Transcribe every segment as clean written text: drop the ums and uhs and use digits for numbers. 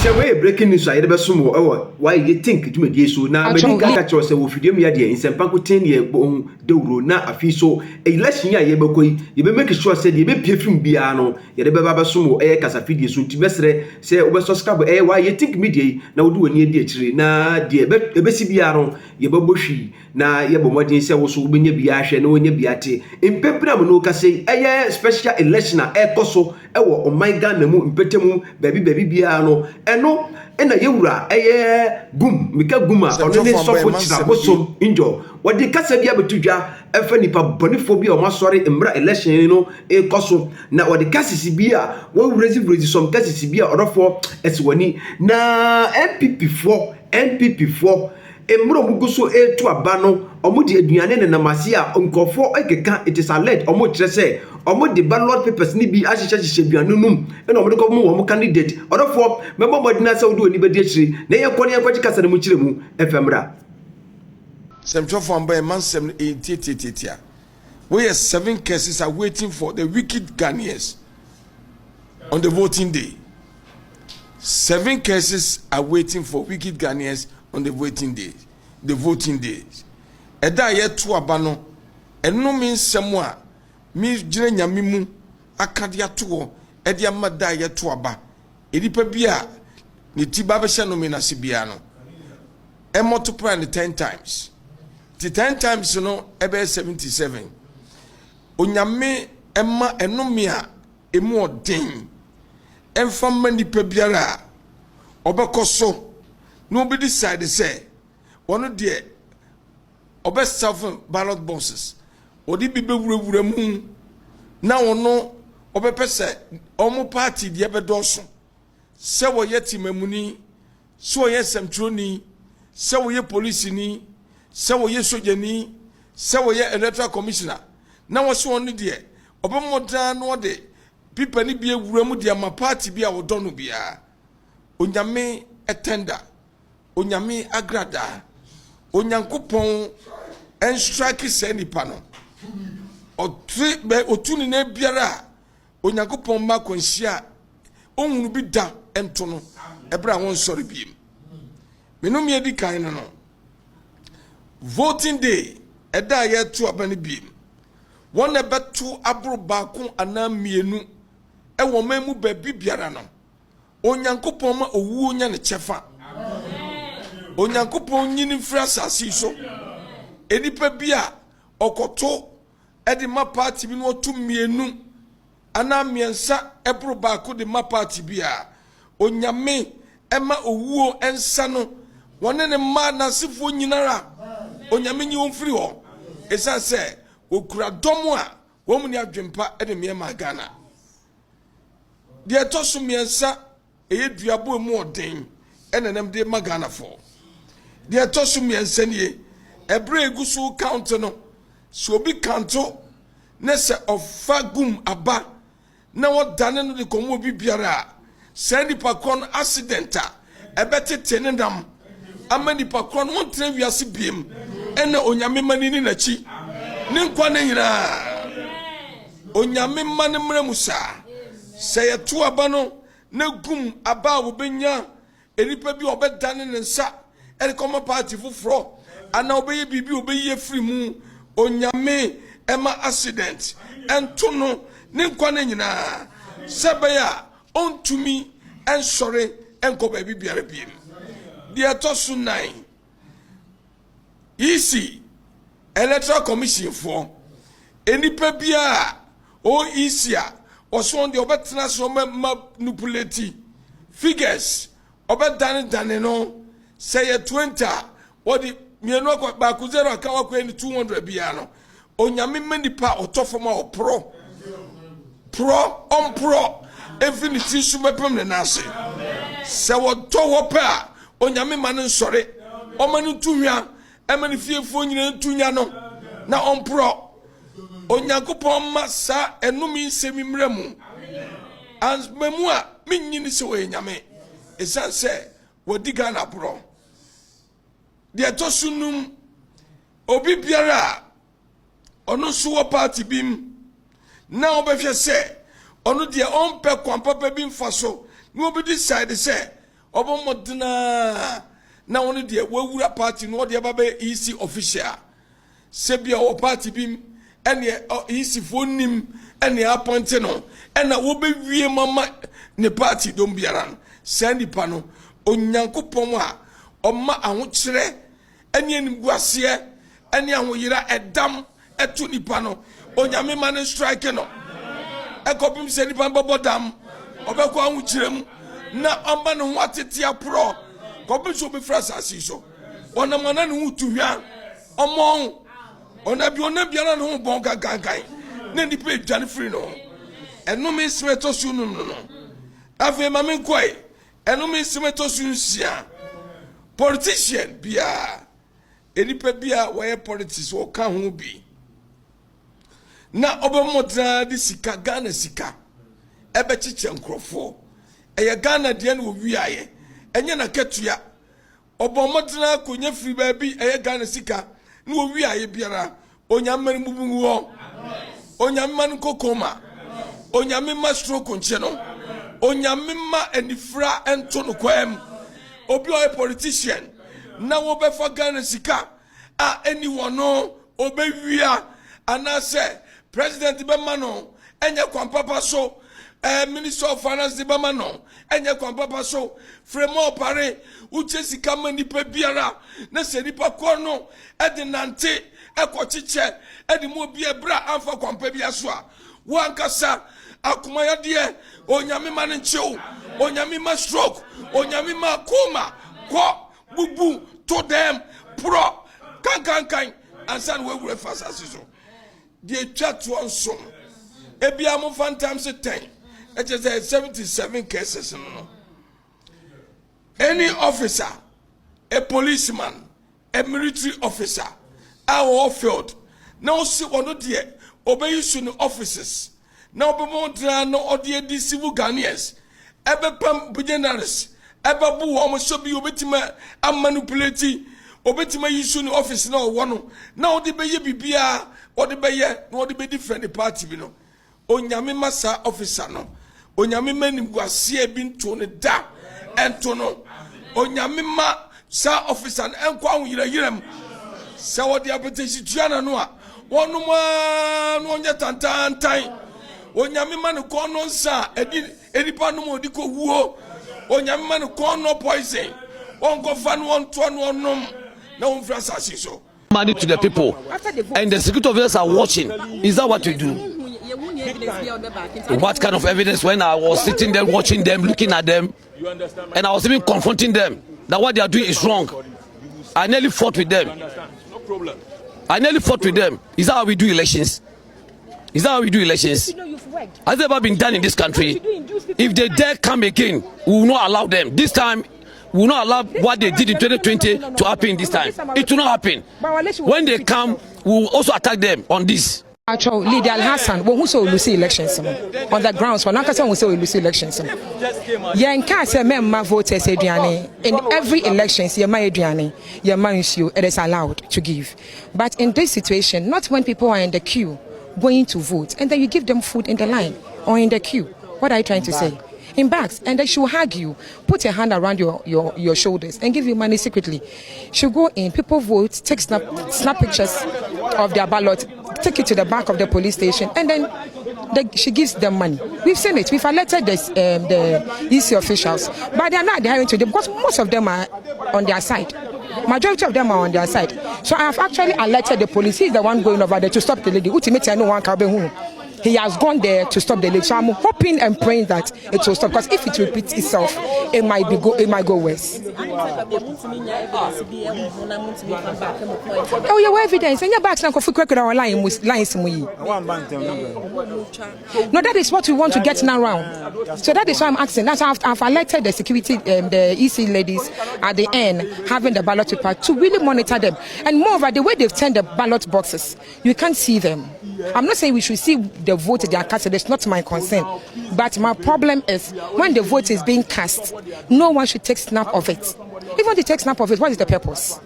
share way breaking news I never sumo why you think to me so now me think catch us wo fidiem ya de insempa koten ye bon dewro na afi so election ya ye bekoi ye be make sure say ye be pie film bia no ye de be baba sumo kasa fidie so nti mesre say we subscribe why you think media na wo do ani adi akire na de be si bia no ye be bohwi na ye bo modin say wo so be nya bia hwe na wo nya bia te impepram no ka say special election koso wo omaiga na mu impetemu baby bia no eno ena yewura gum mika guma ono ne sofo chira abosom injo wodi kasa bia betudwa efa nipa bonifo bia o masori emra election no koso na wodi kasisi bia wo raise some kasisi bia odofo eswani na NPP 4 emro muguso etu aba no omudi aduane ne namase a nkofo ekeka it is alleged omo kire omudi ballot papers ni bi ahyehyehye aduane num ena omudi ko mu wo candidate odofo mebo modina se wodi oni bedi akiri na ye kone ye kwaji kasa ne mu kire mu efemra semtofo amba man 7 we are 7 cases are waiting for the wicked Ghanaians on the voting day. 7 cases are waiting for wicked Ghanaians on the voting days. Eda ye to abano eno mi nsem a mi gire nyame mu akade ato e de amada ye to aba edipa bia ne ti ba be hye no mi na se bia no e multiply the 10 times. The 10 times no e be 77. Onyame ema eno mi a emu odin emfa mani pa biara obekoso no be decide say one de obe self ballot boxes odi bi bewurawura mu na ono obe pese omo party de be doso se wo yeti mamuni so ye semtroni se wo ye police ni se wo ye sojani se wo ye electoral commissioner na wo so ono de obe modan no de pipa ni bi ewura mu de ma party bi a wo dono bia onyame etenda onyame agrada onyankopon en strike se nipa no otuni na biara onyankopon ma konhia onhunu bi da ento no ebra won sori biem menum ye di kan no voting day eda ye to abani biem won na beto abro baako ana mienu e wo mamu ba biara no onyankopon ma owu onya ne chefa onyankopon nyini fra asase so enipa bia okoto edi ma party bi no otu mienu ana miensa ebro baako de ma party bia onyame ema owuo ensa no wone ne ma na sefo nyinara onyame nyi wonfiri ho esa se okura domo a womu ni adwempa ede me ma Ghana de toso miensa duabo mu odin enenem de ma Ghana fo de toso miensa nie ebre egusu count no so bi kanto ne se ofagum aba na wodane no de komo bi biara send pakon accidenta ebetete ne dam amani pakon won tren wiase biem ene onyame mani ni nachi ne nkwa ne nyina onyame mani mremusa se yeto aba no na gum aba wo benya enipa bi obedane ne nsa ene komo party fufro ana obeye bibi obeye free mu onyame ema accident ento no ne nkwa ne nyina sebeya ontumi ensore enko ba bibiara biem de tosu 9 EC electoral commission for enipa bia o EC a oso de obetena so manipulate figures obedane no say 20 what the mienu ba ku 0 aka wa kwa ni 200 bia no onyame manipa otofoma o pro on pro infinity sumepem ne nase se wo to ho pa onyame mane nsore o mane tuhwa e mane fiefo nyina ntunya no na on pro onyankopon masa enumi semimremu ans memu a minyini se wo nyame esan se wodi Ghana pro de to sunum obi biara ono so wo party bim na obehwe se ono de on pe kwampa pa bi mfa so no obi decide se obomodna na woni de wawura party no de babe EC official sebia o party bim ene EC fonim ene appoint no ena wo be wie mama ne party don biaran send pa no onyankopom a omma ahokyere ene eniguase ene ahoyira edam etu nipa no onyame ma ne strike no ekopim se nipa bobodam obekọ ahokyerem na omba no watete apro kopim so be frasa asiso onamana no hutuhwa omon onabia no bon gangan ne nipa edwane free no eno me smeto sunu no afi mame koi eno me smeto sunsia politician bia enipa bia why politics wo ka ho bi na obemodra di sika Ghana sika ebe chiche nkrofo eye Ghana de na owiaye enye na ketua obomodra konya free baabi eye Ghana sika na owiaye biara onyamman mubu wo onyamman kokoma onyamma stroke nche no onyamma enifra ento no kwam obi o politician na wo be for Ghana sika a anyone no obewia anase president bemano enye kwampapa so minister of finance bemano enye kwampapa so fremo pare uche sika mani pe biara na se nipa ko no e de nante ekochiche e de mo bia bra amfa kwampa bia so a wankasa akuma ya de onyame ma nchew onyame ma stroke onyame ma kuma ko bubu to them pro kan ansan we wure fast asiso the chat one song ebia mo times 10 it is 77 cases no any officer, a policeman, a military officer our field now see one there obey you officers now be more than no odie di civil Ghanaians ebe pam billionaires ebe bu wo mo so bi obetima manipulate obetima yisu ni office na wo na odi be ye bibia odi be ye na odi be different party bi no onyame masa officer no onyame manim guase bi nto ne da ento no onyame ma sa officer enko ahuyirayirem sa odi apetesi tuana no a wonu ma no nya tantantan onyame ma ne kono nsa edipa no odi ko wuo onyame ma ne kono poison onko fa no onto no onom na onfra sasi so money to the people and the security officers are watching. Is that what you do? What kind of evidence? When I was sitting there watching them, looking at them, and I was even confronting them that what they are doing is wrong. I nearly fought with them. I nearly fought with them. Is that how we do elections? Is that how we do elections? Has it ever been done in this country? If they dare come again, we will not allow them. This time, we will not allow what they did in 2020 to happen this time. It will not happen. When they come, we will also attack them on this. Actually, Lydia Hassan, who saw Lucy elections on the grounds for Nankasan who saw Lucy elections. Yanka say member voters Adriani in every elections, Yama Adriani, Yama issue, it is allowed to give. But in this situation, not when people are in the queue going to vote, and then you give them food in the line or in the queue. What are you trying to say? In bags, and then she'll hug you, put her hand around your shoulders and give you money secretly. She'll go in, people vote, take snap pictures of their ballot, take it to the back of the police station, and then she gives them money. We've seen it. We've alerted the EC officials, but they are not adhering to them because most of them are on their side. Majority of them are on their side. So I have actually alerted the police. He's the one going over there to stop the lady. Ultimately, I know one can. He has gone there to stop the lady. So I'm hoping and praying that it will stop. Because if it repeats itself, it might go worse. Oh, yeah, what evidence? And your bags now quick our lines. No, that is what we want to get now round. So that is why I'm asking. That's how I've alerted the security, the EC ladies at the end, having the ballot paper to really monitor them. And moreover, the way they've turned the ballot boxes, you can't see them. I'm not saying we should see the vote they are casted. That's not my concern. But my problem is when the vote is being cast, no one should take snap of it. Even if they take snap of it, what is the purpose?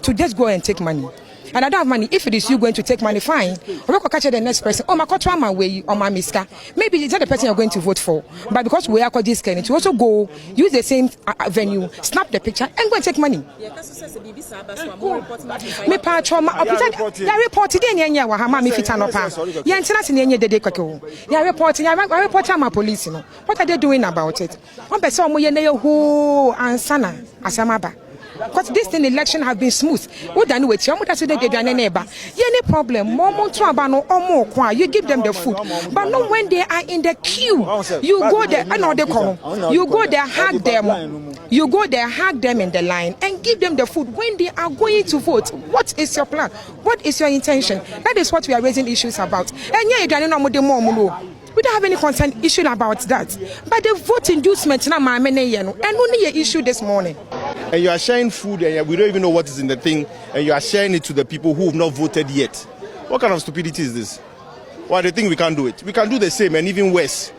To just go and take money. and I don't have money. If it is you going to take money, fine. We'll catch the next person. Oh, my contra my way or my miska. Maybe it's not the person you're going to vote for, but because we are called this kind, to also go use the same venue, snap the picture, and go and take money. Me pa trauma. Ya report again. Ya wahama me fitano pa. Ya intina si nenye dede kwako. Ya report ama police no. What are they doing about it? One person mo ye na ye ho ansana asamaba. Because this thing election have been smooth. What done with you? Any problem? You give them the food, but not when they are in the queue. You go there, you go there, hug them. You go there, hug them in the line, and give them the food when they are going to vote. What is your plan? What is your intention? That is what we are raising issues about. And we don't have any concern issue about that. But the vote inducement and only an issue this morning. And you are sharing food and we don't even know what is in the thing, and you are sharing it to the people who have not voted yet. What kind of stupidity is this? Why they think we can't do it? We can do the same and even worse.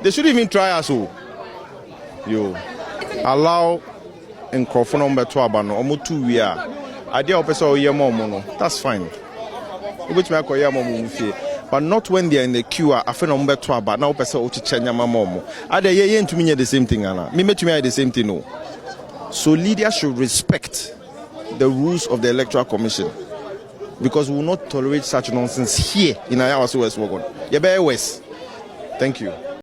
They shouldn't even try us. You allow in number 12 almost 2 years. Idea that's fine. But not when they are in the queue. I feel number 12, but now person momo. Are they to me the same thing? Me the same thing. No. So leaders should respect the rules of the Electoral Commission, because we will not tolerate such nonsense here in our West Wagon. West. Thank you.